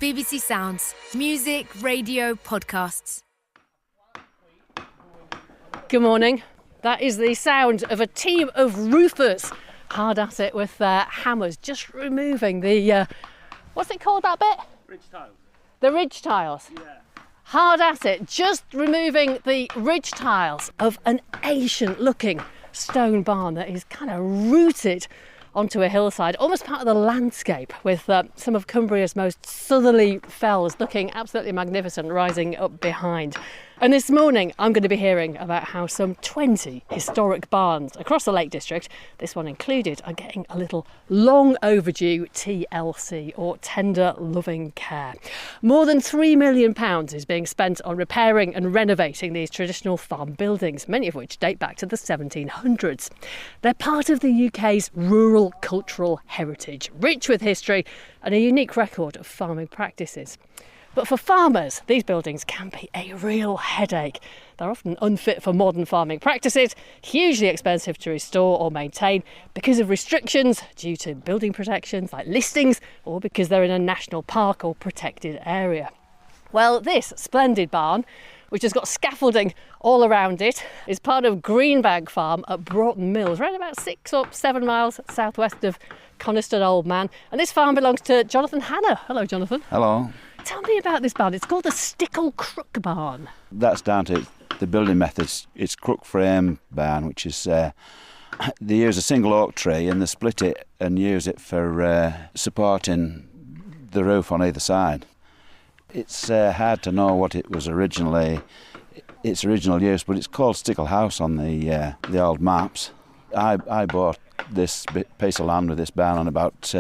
BBC Sounds. Music, radio, podcasts. Good morning. That is the sound of a team of roofers hard at it with their hammers, just removing the, what's it called, that bit? Ridge tiles. The ridge tiles. Yeah. Hard at it, just removing the ridge tiles of an ancient-looking stone barn that is kind of rooted onto a hillside, almost part of the landscape, with some of Cumbria's most southerly fells looking absolutely magnificent rising up behind. And this morning I'm going to be hearing about how some 20 historic barns across the Lake District, this one included, are getting a little long overdue TLC, or tender loving care. More than £3 million is being spent on repairing and renovating these traditional farm buildings, many of which date back to the 1700s. They're part of the UK's rural cultural heritage, rich with history and a unique record of farming practices. But for farmers, these buildings can be a real headache. They're often unfit for modern farming practices, hugely expensive to restore or maintain because of restrictions due to building protections like listings, or because they're in a national park or protected area. Well, this splendid barn, which has got scaffolding all around it, is part of Greenbank Farm at Broughton Mills, around about 6 or 7 miles southwest of Coniston Old Man. And this farm belongs to Jonathan Hanna. Hello, Jonathan. Hello. Tell me about this barn. It's called the Stickle Cruck Barn. That's down to the building methods. It's cruck frame barn, which is they use a single oak tree and they split it and use it for supporting the roof on either side. It's hard to know what it was originally, its original use, but it's called Stickle House on the old maps. I bought this piece of land with this barn on about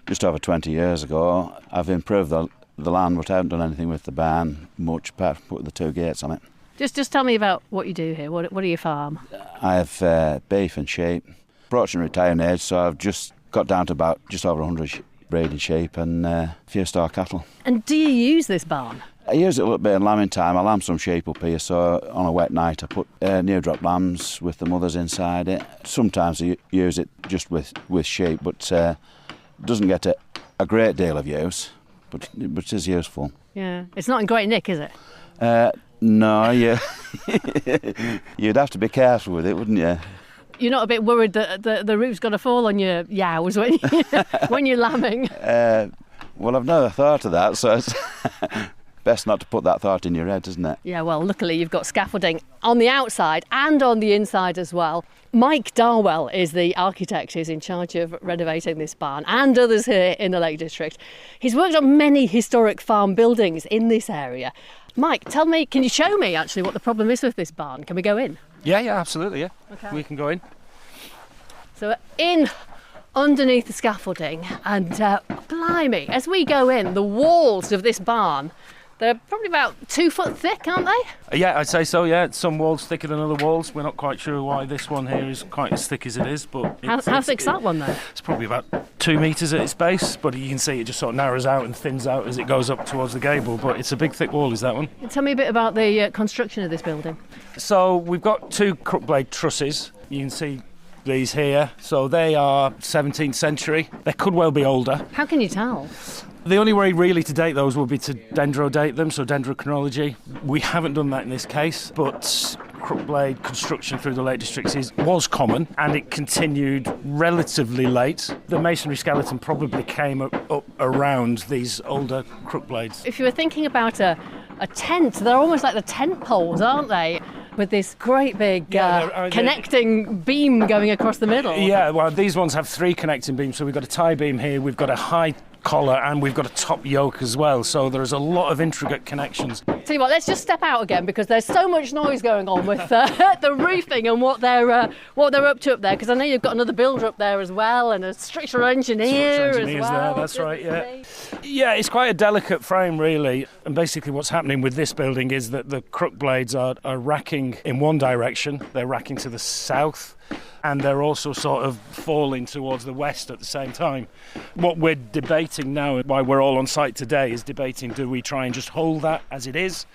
just over 20 years ago. I've improved the land, but I haven't done anything with the barn much apart from putting the 2 gates on it. Just tell me about what you do here. What do you farm? I have beef and sheep. Approaching retiring age, so I've just got down to about just over 100 breeding sheep and a few store cattle. And do you use this barn? I use it a little bit in lambing time. I lamb some sheep up here, so on a wet night I put new drop lambs with the mothers inside it. Sometimes I use it just with sheep, but doesn't get a great deal of use. But it is useful. Yeah. It's not in great nick, is it? No, yeah. You'd have to be careful with it, wouldn't you? You're not a bit worried that the roof's going to fall on your yows when you're lambing? Well, I've never thought of that, so it's best not to put that thought in your head, isn't it? Yeah, well, luckily you've got scaffolding on the outside and on the inside as well. Mike Darwell is the architect who's in charge of renovating this barn and others here in the Lake District. He's worked on many historic farm buildings in this area. Mike, tell me, can you show me actually what the problem is with this barn? Can we go in? Yeah, absolutely, yeah. Okay. We can go in. So we're in underneath the scaffolding and blimey, as we go in, the walls of this barn, they're probably about 2 foot thick, aren't they? Yeah, I'd say so, yeah. Some walls thicker than other walls. We're not quite sure why this one here is quite as thick as it is. But How thick's that one, though? It's probably about 2 metres at its base, but you can see it just sort of narrows out and thins out as it goes up towards the gable. But it's a big, thick wall, is that one. Tell me a bit about the construction of this building. So we've got 2 crook blade trusses. You can see these here. So they are 17th century. They could well be older. How can you tell? The only way really to date those would be to dendrodate them, so dendrochronology. We haven't done that in this case, but crook blade construction through the Lake Districts was common, and it continued relatively late. The masonry skeleton probably came up around these older crook blades. If you were thinking about a tent, they're almost like the tent poles, aren't they? With this great big connecting beam going across the middle. Yeah, well, these ones have 3 connecting beams, so we've got a tie beam here, we've got a high collar, and we've got a top yoke as well, so there's a lot of intricate connections. Tell you what, let's just step out again because there's so much noise going on with the roofing and what they're up to up there, because I know you've got another builder up there as well and a structural engineer as well. There, that's right, yeah. Yeah, it's quite a delicate frame really, and basically what's happening with this building is that the crook blades are racking in one direction, they're racking to the south, and they're also sort of falling towards the west at the same time. What we're debating now, why we're all on site today, is debating, do we try and just hold that as it is,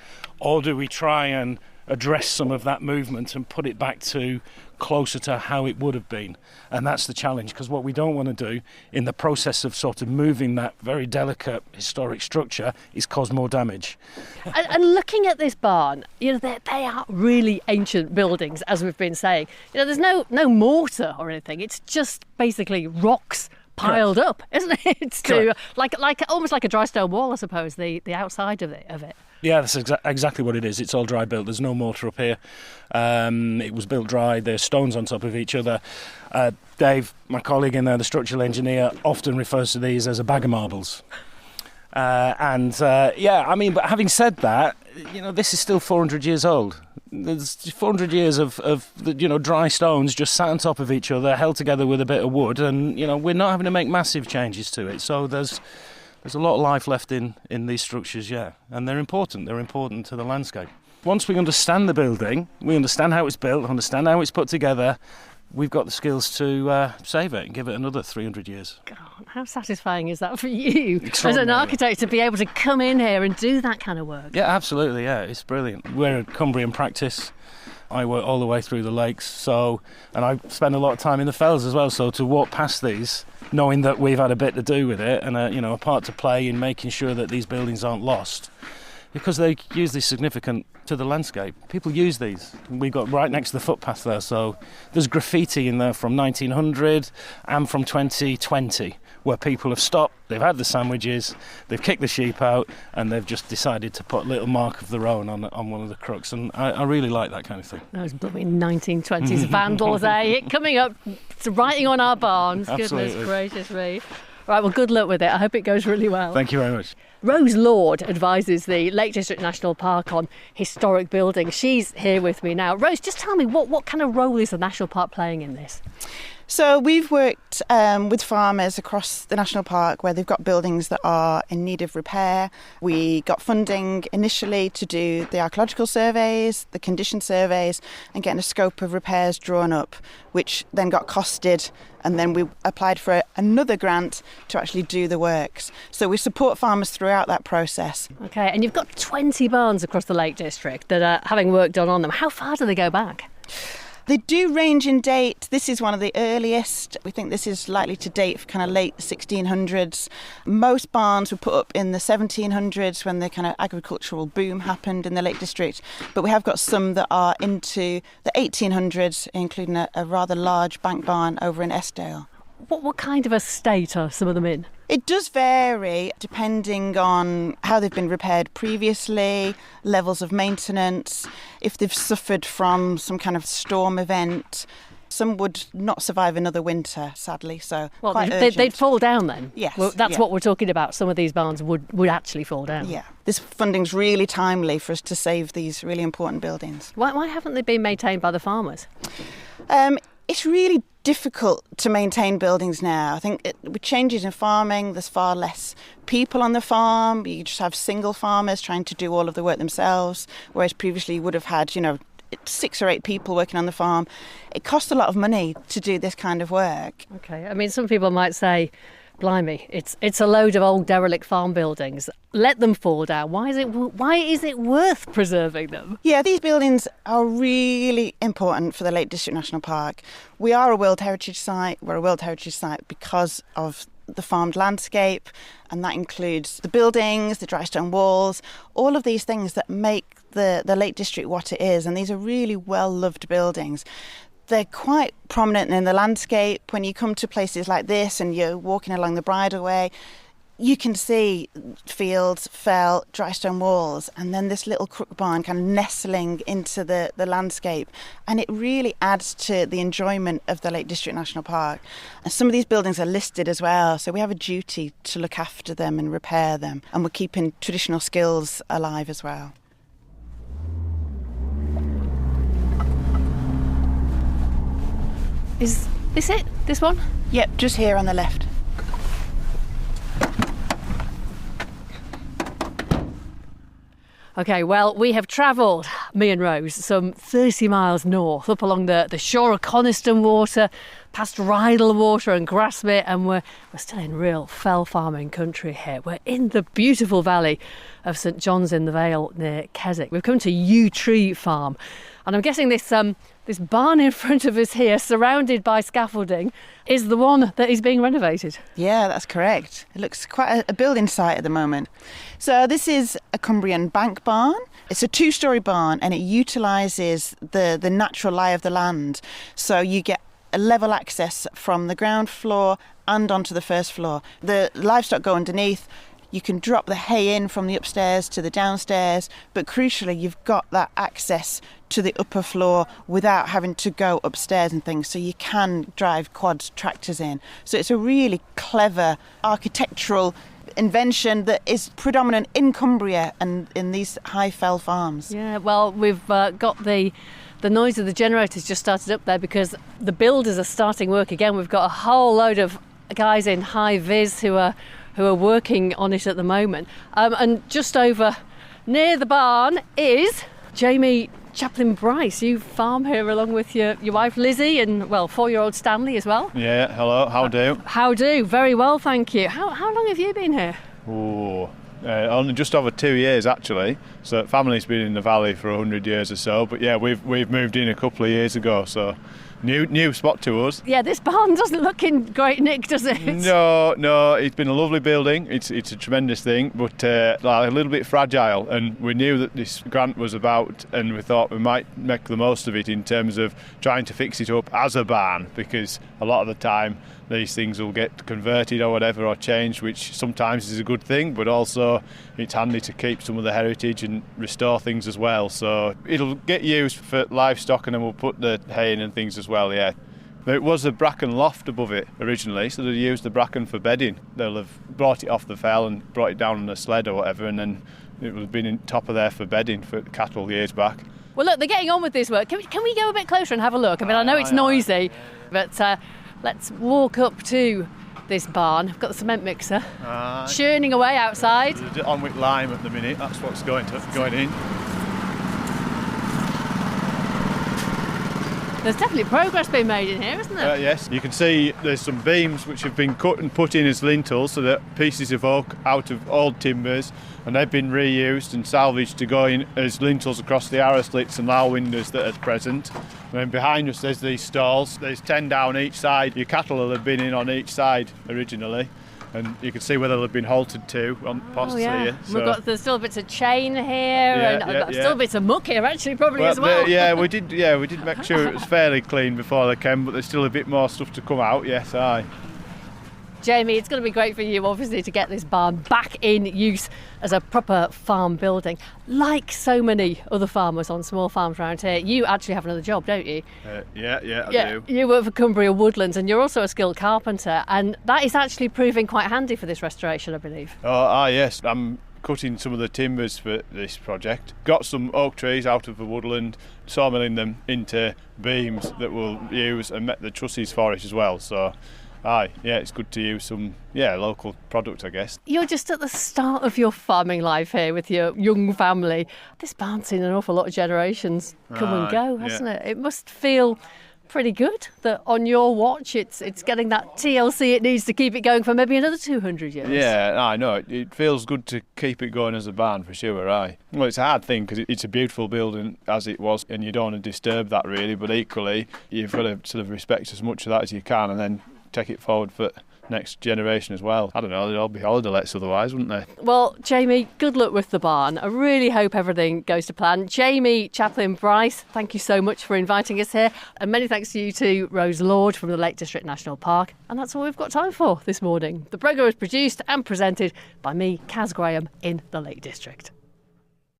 or do we try and address some of that movement and put it back to closer to how it would have been. And that's the challenge, because what we don't want to do in the process of sort of moving that very delicate historic structure is cause more damage. And looking at this barn, they are really ancient buildings, as we've been saying. There's no mortar or anything. It's just basically rocks piled up, isn't it? It's like almost like a dry stone wall, I suppose, the outside of it. Yeah, that's exactly what it is. It's all dry built. There's no mortar up here. It was built dry. There's stones on top of each other. Dave, my colleague in there, the structural engineer, often refers to these as a bag of marbles. But having said that, this is still 400 years old. There's 400 years of dry stones just sat on top of each other, held together with a bit of wood, and we're not having to make massive changes to it. So there's a lot of life left in these structures, and they're important. They're important to the landscape. Once we understand the building, we understand how it's built, understand how it's put together, we've got the skills to save it and give it another 300 years. God, how satisfying is that for you as an architect to be able to come in here and do that kind of work? Yeah, absolutely, it's brilliant. We're a Cumbrian practice. I work all the way through the lakes, and I spend a lot of time in the fells as well, so to walk past these, knowing that we've had a bit to do with it and a part to play in making sure that these buildings aren't lost, because they use these significant to the landscape. People use these. We've got right next to the footpath there, so there's graffiti in there from 1900 and from 2020 where people have stopped, they've had the sandwiches, they've kicked the sheep out, and they've just decided to put a little mark of their own on one of the crooks, and I really like that kind of thing. Those blooming 1920s vandals, coming up, writing on our barns. Absolutely. Goodness gracious me. Right, well, good luck with it. I hope it goes really well. Thank you very much. Rose Lord advises the Lake District National Park on historic buildings. She's here with me now. Rose, just tell me, what kind of role is the National Park playing in this? So we've worked with farmers across the National Park where they've got buildings that are in need of repair. We got funding initially to do the archaeological surveys, the condition surveys, and getting a scope of repairs drawn up, which then got costed, and then we applied for another grant to actually do the works. So we support farmers throughout that process. OK, and you've got 20 barns across the Lake District that are having work done on them. How far do they go back? They do range in date. This is one of the earliest. We think this is likely to date for kind of late 1600s. Most barns were put up in the 1700s when the kind of agricultural boom happened in the Lake District. But we have got some that are into the 1800s, including a rather large bank barn over in Eskdale. What kind of a state are some of them in? It does vary depending on how they've been repaired previously, levels of maintenance, if they've suffered from some kind of storm event. Some would not survive another winter, sadly, so quite urgent. They'd fall down then? Yes. Well, that's what we're talking about. Some of these barns would actually fall down. Yeah. This funding's really timely for us to save these really important buildings. Why haven't they been maintained by the farmers? It's really difficult to maintain buildings now. I think with changes in farming, there's far less people on the farm. You just have single farmers trying to do all of the work themselves, whereas previously you would have had, 6 or 8 people working on the farm. It costs a lot of money to do this kind of work. OK, I mean, some people might say, blimey, it's a load of old derelict farm buildings. Let them fall down. Why is it worth preserving them? Yeah, these buildings are really important for the Lake District National Park. We are a World Heritage Site. We're a World Heritage Site because of the farmed landscape, and that includes the buildings, the dry stone walls, all of these things that make the Lake District what it is, and these are really well-loved buildings. They're quite prominent in the landscape. When you come to places like this and you're walking along the bridleway, you can see fields, fell, dry stone walls, and then this little cruck barn kind of nestling into the landscape. And it really adds to the enjoyment of the Lake District National Park. And some of these buildings are listed as well, so we have a duty to look after them and repair them. And we're keeping traditional skills alive as well. Is this it? This one? Yep, just here on the left. OK, well, we have travelled me and Rose, some 30 miles north, up along the shore of Coniston Water, past Rydal Water and Grassmere, and we're still in real fell farming country here. We're in the beautiful valley of St John's in the Vale near Keswick. We've come to Yew Tree Farm, and I'm guessing this barn in front of us here, surrounded by scaffolding, is the one that is being renovated. Yeah, that's correct. It looks quite a building site at the moment. So this is a Cumbrian bank barn. It's a 2-storey barn, and it utilises the natural lie of the land. So you get a level access from the ground floor and onto the first floor. The livestock go underneath. You can drop the hay in from the upstairs to the downstairs, but crucially you've got that access to the upper floor without having to go upstairs and things, so you can drive quad tractors in. So it's a really clever architectural invention that is predominant in Cumbria and in these high fell farms. Yeah, well, we've got the noise of the generators just started up there because the builders are starting work again. We've got a whole load of guys in high vis who are working on it at the moment. And just over near the barn is Jamie Chaplin-Bryce. You farm here along with your wife Lizzie and, 4-year-old Stanley as well. Yeah, hello, how do? How do? Very well, thank you. How long have you been here? Only just over 2 years actually. So family's been in the valley for 100 years or so, but yeah, we've moved in a couple of years ago, so new spot to us. Yeah, this barn doesn't look in great nick, does it? No, it's been a lovely building. It's a tremendous thing, but a little bit fragile, and we knew that this grant was about, and we thought we might make the most of it in terms of trying to fix it up as a barn, because a lot of the time these things will get converted or whatever or changed, which sometimes is a good thing, but also it's handy to keep some of the heritage and restore things as well. So it'll get used for livestock, and then we'll put the hay in and things as well, yeah. It was a bracken loft above it originally, so they used the bracken for bedding. They'll have brought it off the fell and brought it down on a sled or whatever, and then it would have been in top of there for bedding for cattle years back. Well, look, they're getting on with this work. Can we go a bit closer and have a look? I mean, I know it's noisy, but let's walk up to this barn. I've got the cement mixer churning away outside. There's on with lime at the minute. That's what's going in. There's definitely progress being made in here, isn't there? Yes, you can see there's some beams which have been cut and put in as lintels, so that pieces of oak out of old timbers, and they've been reused and salvaged to go in as lintels across the arrow slits and lower windows that are present. And then behind us there's these stalls. There's 10 down each side. Your cattle will have been in on each side originally, and you can see where they'll have been halted to on posts here. So. There's still bits of chain here, and still bits of muck here actually, probably as well. We did make sure it was fairly clean before they came, but there's still a bit more stuff to come out. Yes, aye. Jamie, it's going to be great for you, obviously, to get this barn back in use as a proper farm building. Like so many other farmers on small farms around here, you actually have another job, don't you? I do. You work for Cumbria Woodlands, and you're also a skilled carpenter, and that is actually proving quite handy for this restoration, I believe. Yes. I'm cutting some of the timbers for this project. Got some oak trees out of the woodland, sawmilling them into beams that we'll use and make the trusses for it as well. So it's good to use some local product, I guess. You're just at the start of your farming life here with your young family. This barn's seen an awful lot of generations come and go, hasn't it? It must feel pretty good that on your watch it's getting that TLC it needs to keep it going for maybe another 200 years. Yeah, I know. It feels good to keep it going as a barn for sure, Well, it's a hard thing because it's a beautiful building as it was, and you don't want to disturb that really, but equally you've got to sort of respect as much of that as you can and then take it forward for next generation as well. I don't know, they'd all be holiday lets otherwise, wouldn't they? Well, Jamie, good luck with the barn. I really hope everything goes to plan. Jamie Chaplin-Bryce, thank you so much for inviting us here, and many thanks to you to Rose Lord from the Lake District National Park. And that's all we've got time for this morning. The programme was produced and presented by me, Caz Graham, in the Lake District.